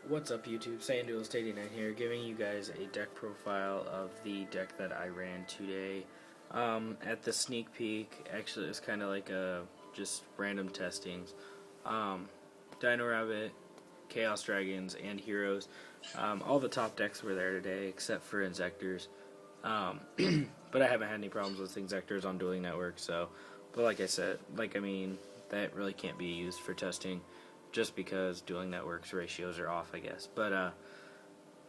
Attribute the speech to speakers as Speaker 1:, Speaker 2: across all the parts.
Speaker 1: What's up YouTube, SandDuels89 here, giving you guys a deck profile of the deck that I ran today. At the sneak peek, actually it was kind of like just random testings. Dino Rabbit, Chaos Dragons, and Heroes. All the top decks were there today except for Inzectors. But I haven't had any problems with Inzectors on Dueling Network, so, but like I said, that really can't be used for testing. Just because Dueling Network's ratios are off, I guess. But,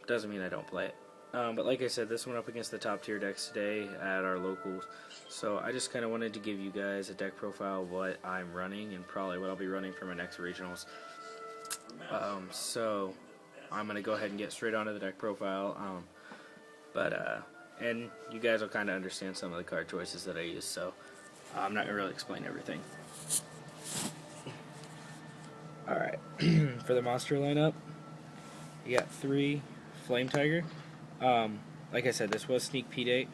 Speaker 1: doesn't mean I don't play it. But like I said, this went up against the top tier decks today at our locals. So I just kind of wanted to give you guys a deck profile of what I'm running and probably what I'll be running for my next regionals. So I'm going to go ahead and get straight onto the deck profile. And you guys will kind of understand some of the card choices that I use. So I'm not going to really explain everything. Alright, for the monster lineup, you got 3 Flame Tiger. Like I said, this was sneak peek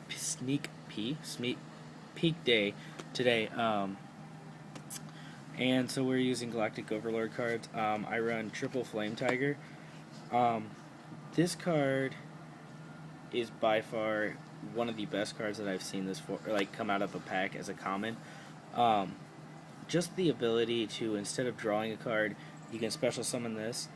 Speaker 1: day today. And so we're using Galactic Overlord cards. I run triple Flame Tiger. This card is by far one of the best cards that I've seen come out of a pack as a common. Just the ability to, instead of drawing a card, you can special summon this,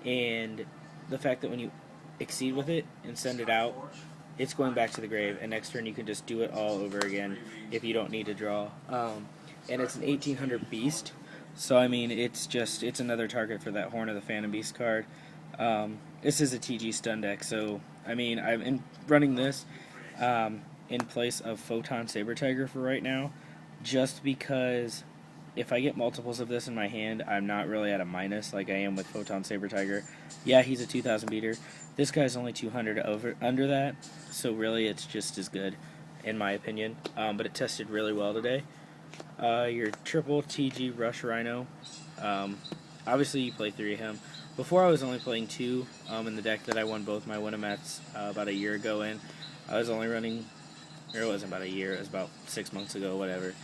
Speaker 1: and the fact that when you exceed with it and send it out, it's going back to the grave, and next turn you can just do it all over again if you don't need to draw. And it's an 1800 beast, so I mean it's another target for that Horn of the Phantom Beast card. This is a TG stun deck, so I mean I'm running this in place of Photon Saber Tiger for right now, just because if I get multiples of this in my hand, I'm not really at a minus like I am with Photon Saber Tiger. Yeah, he's a 2000 beater. This guy's only 200 under that, so really it's just as good, in my opinion. But it tested really well today. Your triple TG Rush Rhino. Obviously, you play 3 of him. Before, I was only playing 2 in the deck that I won both my Winamets about a year ago in. I was only running, or it wasn't about a year, it was about 6 months ago, whatever.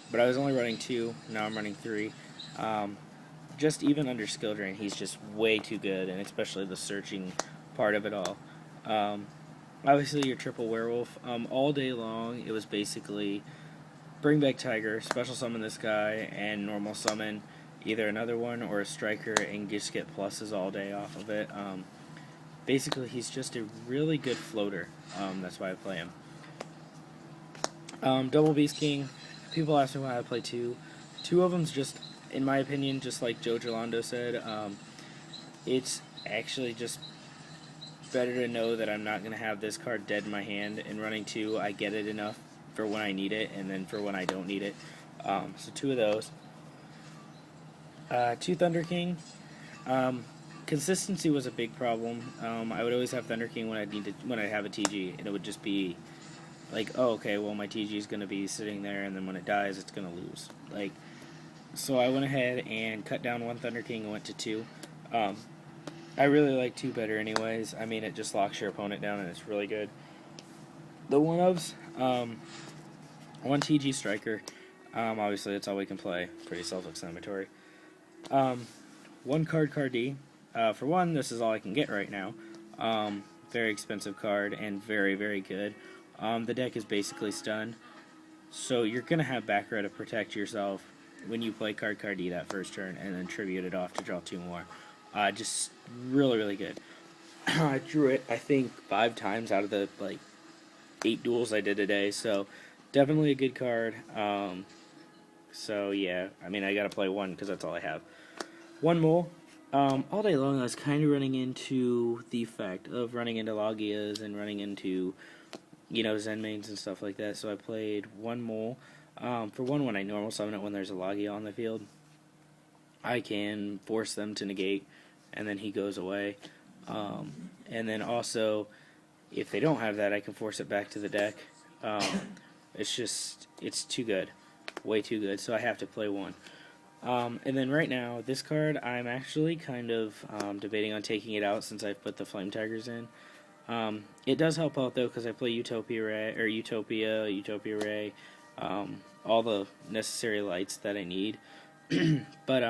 Speaker 1: But I was only running 2, now I'm running 3. Just even under skill drain, he's just way too good, and especially the searching part of it all. Obviously, your triple werewolf. All day long, it was basically bring back Tiger, special summon this guy, and normal summon either another one or a striker, and just get pluses all day off of it. Basically, he's just a really good floater. That's why I play him. Double Beast King. People ask me why I play 2. 2 of them's just, in my opinion, just like Joe Gerlando said, it's actually just better to know that I'm not going to have this card dead in my hand, and running 2, I get it enough for when I need it, and then for when I don't need it. So 2 of those. 2 Thunder King. Consistency was a big problem. I would always have Thunder King when I have a TG, and it would just be like, oh, okay, well, my TG is going to be sitting there, and then when it dies, it's going to lose. So I went ahead and cut down 1 Thunder King and went to 2. I really like 2 better anyways. I mean, it just locks your opponent down, and it's really good. The 1-ofs, 1 TG Striker. Obviously, that's all we can play. Pretty self-explanatory. 1 Card D. For one, this is all I can get right now. Very expensive card, and very, very good. The deck is basically stunned, so you're going to have back row to protect yourself when you play Card D that first turn, and then tribute it off to draw 2 more. Just really, really good. I drew it, I think, 5 times out of the 8 duels I did today, so definitely a good card. So yeah, I mean, I got to play 1 because that's all I have. 1 mole. All day long I was kind of running into the fact of running into Logias and running into, Zen mains and stuff like that, so I played 1 mole. For 1, when I normal summon it when there's a Logia on the field, I can force them to negate, and then he goes away. And then also, if they don't have that, I can force it back to the deck. It's too good. Way too good, so I have to play 1. And then right now, this card, I'm actually kind of debating on taking it out since I've put the Flame Tigers in. It does help out though, because I play Utopia Ray, all the necessary lights that I need. But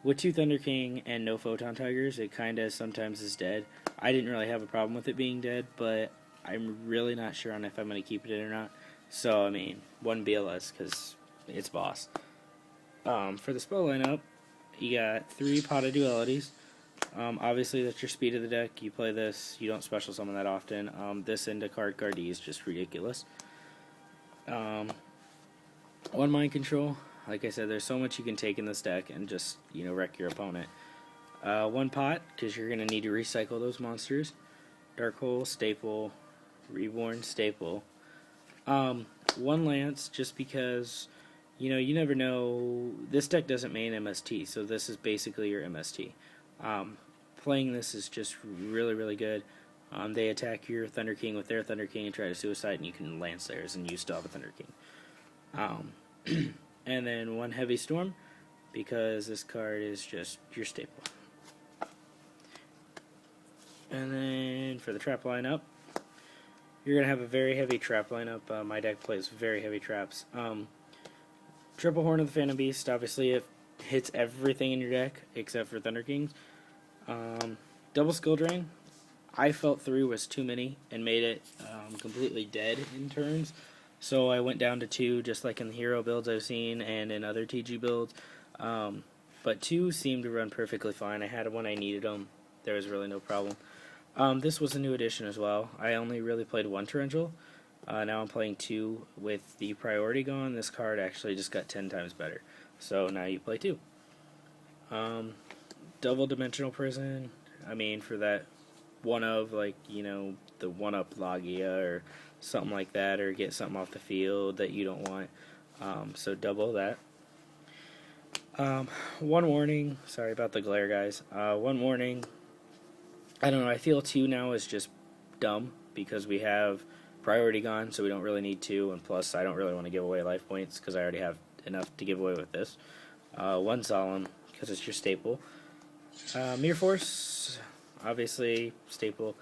Speaker 1: with 2 Thunder King and no Photon Tigers, it kind of sometimes is dead. I didn't really have a problem with it being dead, but I'm really not sure on if I'm going to keep it in or not. So, I mean, 1 BLS, because it's boss. For the spell lineup, you got 3 Pot of Dualities. Obviously, that's your speed of the deck. You play this, you don't special summon that often. This into card Guardee is just ridiculous. 1 Mind Control. Like I said, there's so much you can take in this deck and just, wreck your opponent. 1 Pot, because you're going to need to recycle those monsters. Dark Hole, Staple, Reborn, Staple. 1 Lance, just because, you never know. This deck doesn't main MST, so this is basically your MST. Playing this is just really, really good. They attack your Thunder King with their Thunder King and try to suicide, and you can Lance theirs, and you still have a Thunder King. And then 1 Heavy Storm, because this card is just your staple. And then for the trap lineup, you're going to have a very heavy trap lineup. My deck plays very heavy traps. Triple Horn of the Phantom Beast, obviously it hits everything in your deck except for Thunder Kings. Double Skill Drain, I felt 3 was too many and made it completely dead in turns. So I went down to 2, just like in the hero builds I've seen and in other TG builds. But 2 seemed to run perfectly fine. I had them when I needed them. There was really no problem. This was a new addition as well. I only really played 1 Torrential. Now I'm playing 2 with the priority gone. This card actually just got 10 times better. So now you play 2. Double Dimensional Prison. I mean, for that one of, like, the 1-up Logia or something like that, or get something off the field that you don't want. So double that. 1 warning. Sorry about the glare, guys. 1 warning. I don't know. I feel 2 now is just dumb because we have priority gone, so we don't really need 2. And plus, I don't really want to give away life points because I already have enough to give away with this. 1 Solemn because it's your staple. Mirror Force, obviously staple.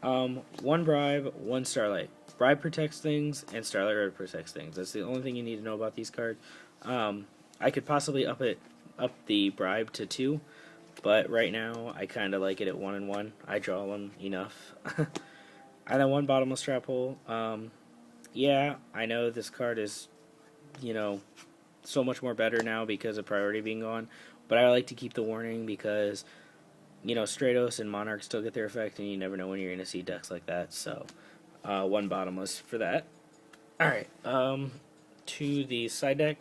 Speaker 1: 1 Bribe, 1 Starlight. Bribe protects things, and Starlight Red protects things. That's the only thing you need to know about these cards. I could possibly up the Bribe to 2, but right now I kind of like it at 1 and 1. I draw 1 enough. And then 1 Bottomless Trap Hole. Yeah, I know this card is, so much more better now because of priority being gone, but I like to keep the warning because, Stratos and Monarch still get their effect, and you never know when you're going to see decks like that, so 1 Bottomless for that. Alright, to the side deck.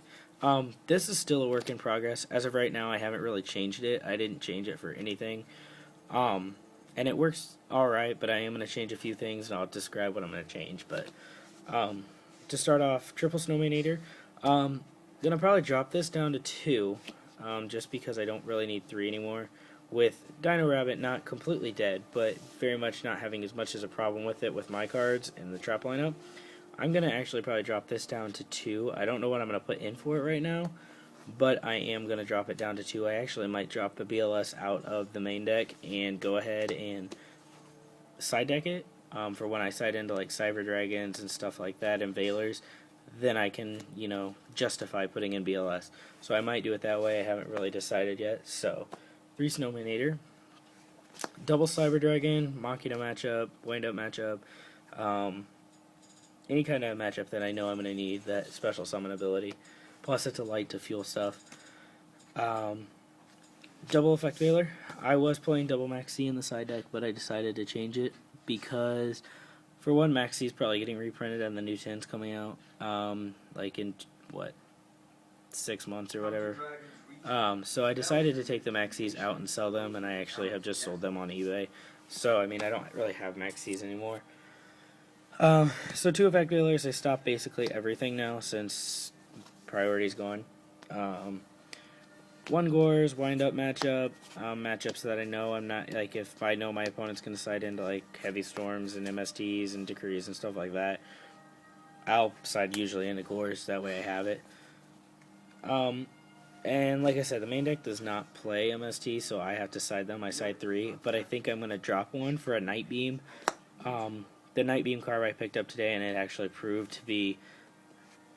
Speaker 1: This is still a work in progress. As of right now, I haven't really changed it. I didn't change it for anything. And it works alright, but I am going to change a few things, and I'll describe what I'm going to change. But to start off, Triple Snowmanator. Gonna probably drop this down to 2, just because I don't really need 3 anymore. With Dino Rabbit not completely dead, but very much not having as much as a problem with it with my cards in the trap lineup, I'm gonna actually probably drop this down to 2. I don't know what I'm gonna put in for it right now, but I am gonna drop it down to 2. I actually might drop the BLS out of the main deck and go ahead and side deck it for when I side into like Cyber Dragons and stuff like that and Veilers. Then I can, justify putting in BLS. So I might do it that way. I haven't really decided yet. So 3 Snowmanator, double Cyber Dragon, Machina matchup, wind up matchup, any kind of matchup that I know I'm going to need that special summon ability. Plus it's a light to fuel stuff. Double Effect Veiler. I was playing double Max C in the side deck, but I decided to change it because, for one, Max C is probably getting reprinted and the new 10's coming out, like in, 6 months or whatever. So I decided to take the Max C's out and sell them, and I actually have just sold them on eBay. So, I mean, I don't really have Max C's anymore. So 2 Effect Veilers, I stopped basically everything now since priority's gone. 1 Gores, wind up matchup, matchups that I know I'm not, like, if I know my opponent's going to side into, like, Heavy Storms and MSTs and Decrees and stuff like that, I'll side usually into Gores, that way I have it. And like I said, the main deck does not play MST, so I have to side them. I side 3, but I think I'm going to drop 1 for a Night Beam. The Night Beam card I picked up today, and it actually proved to be,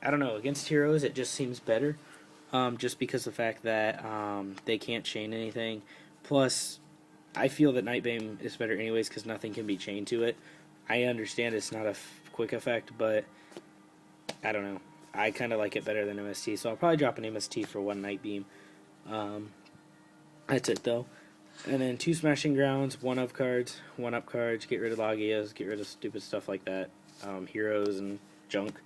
Speaker 1: I don't know, against heroes, it just seems better. just because of the fact that they can't chain anything. Plus, I feel that Night Bane is better anyways because nothing can be chained to it. I understand it's not a quick effect, but I don't know. I kind of like it better than MST, so I'll probably drop an MST for one Night Beam. That's it, though. And then 2 Smashing Grounds, 1-up cards, get rid of Logias, get rid of stupid stuff like that, heroes and junk.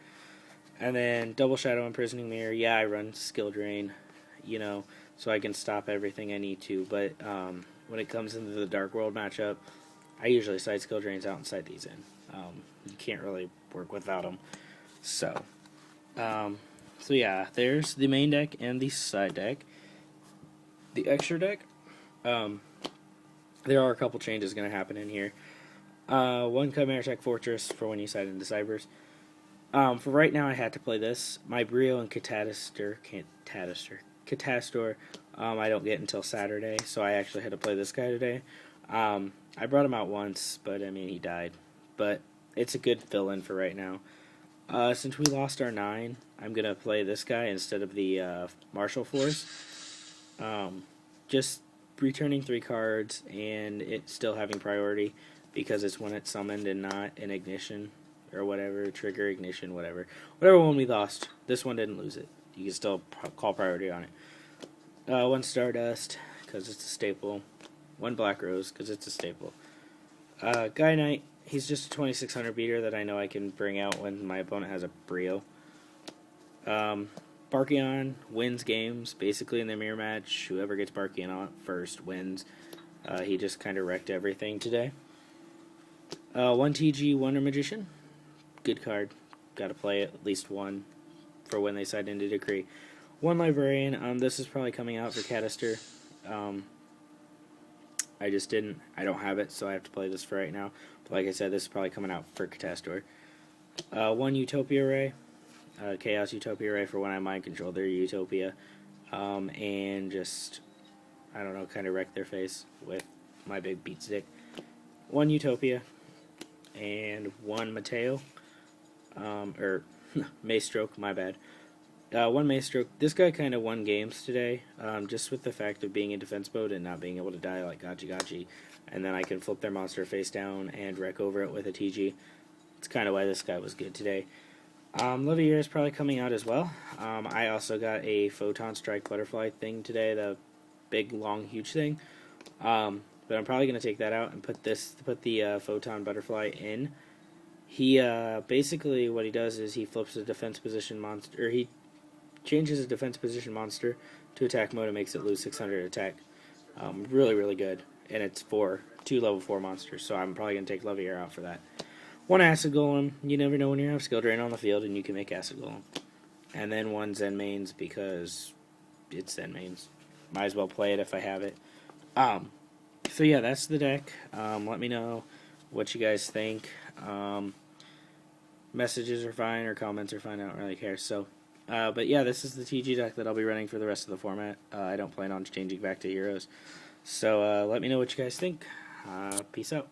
Speaker 1: And then double Shadow Imprisoning Mirror. Yeah, I run Skill Drain, so I can stop everything I need to. But when it comes into the Dark World matchup, I usually side Skill Drains out and side these in. You can't really work without them. So yeah, there's the main deck and the side deck. The extra deck, there are a couple changes going to happen in here. 1 Chimera Tech Fortress for when you side into Cybers. For right now, I had to play this. My Brio and Catastor, I don't get until Saturday, so I actually had to play this guy today. I brought him out once, but I mean, he died. But it's a good fill-in for right now. Since we lost our 9, I'm going to play this guy instead of the Martial Force. Just returning 3 cards and it still having priority because it's when it's summoned and not an ignition or whatever, trigger, ignition, whatever one we lost. This one didn't lose it. You can still call priority on it. 1 Stardust because it's a staple. 1 Black Rose because it's a staple. Guy Knight, he's just a 2600 beater that I know I can bring out when my opponent has a Brio. Barkion wins games, basically in the mirror match. Whoever gets Barkion out first wins. He just kind of wrecked everything today. 1 TG Wonder Magician. Good card. Gotta play it, at least 1, for when they side into Decree. 1 Librarian. This is probably coming out for Catastor. I don't have it, so I have to play this for right now. But like I said, this is probably coming out for Catastor. 1 Utopia Ray. Chaos Utopia Ray for when I mind control their Utopia, and just, I don't know, kind of wreck their face with my big beat stick. 1 Utopia, and 1 Mateo, or Maestroke, my bad. 1 Maestroke. This guy kind of won games today, just with the fact of being in defense mode and not being able to die like Gachi, and then I can flip their monster face down and wreck over it with a TG. It's kind of why this guy was good today. Levier is probably coming out as well. I also got a Photon Strike Butterfly thing today, the big, long, huge thing. But I'm probably going to take that out and put the Photon Butterfly in. He, basically what he does is he flips a defense position monster, or he changes a defense position monster to attack mode and makes it lose 600 attack. Really, really good. And it's for 2 level 4 monsters, so I'm probably going to take Levier out for that. 1 Acid Golem. You never know when you have Skill Drain on the field and you can make Acid Golem. And then 1 Zen Mains because it's Zen Mains. Might as well play it if I have it. So yeah, that's the deck. Let me know what you guys think. Messages are fine or comments are fine. I don't really care. So, but yeah, this is the TG deck that I'll be running for the rest of the format. I don't plan on changing back to Heroes. So let me know what you guys think. Peace out.